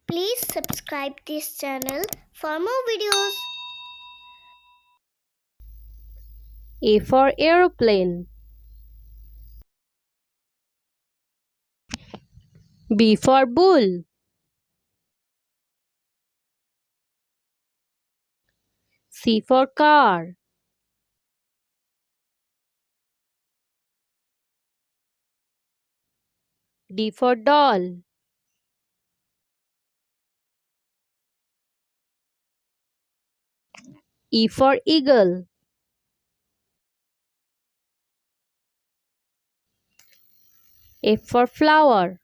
Please subscribe this channel for more videos. A for aeroplane. B for bull. C for car. D for doll. E for eagle. F for flower.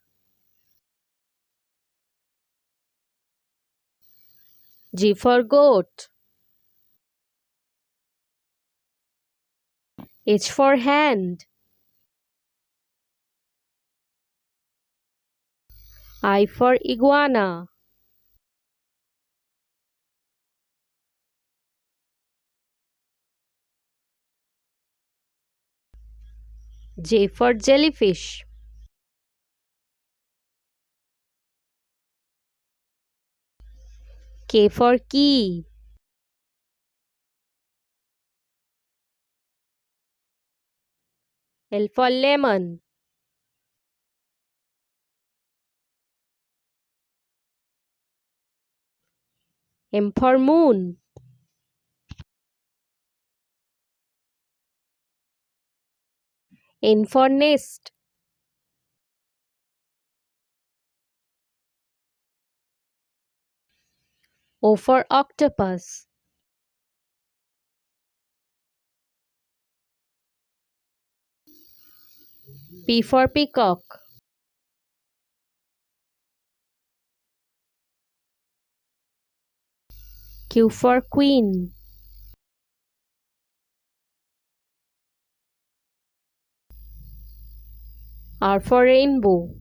G for goat. H for hand. I for iguana. J for jellyfish. K for key. L for lemon. M for moon. N for nest. O for octopus. P for peacock. Q for queen. R for rainbow.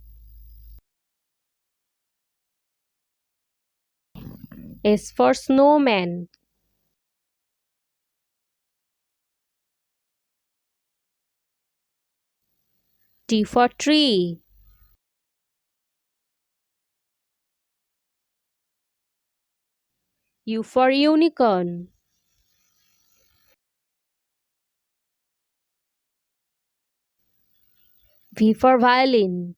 S for snowman. T for tree. U for unicorn. V for violin.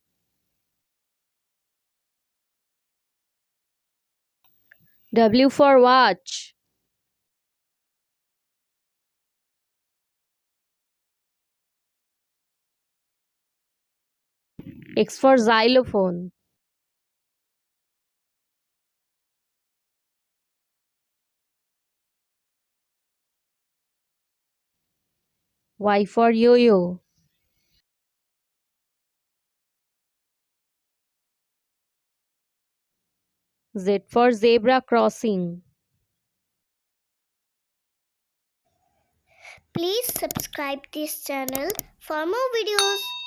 W for watch. X for xylophone. Y for yo-yo. Z for zebra crossing. Please subscribe this channel for more videos.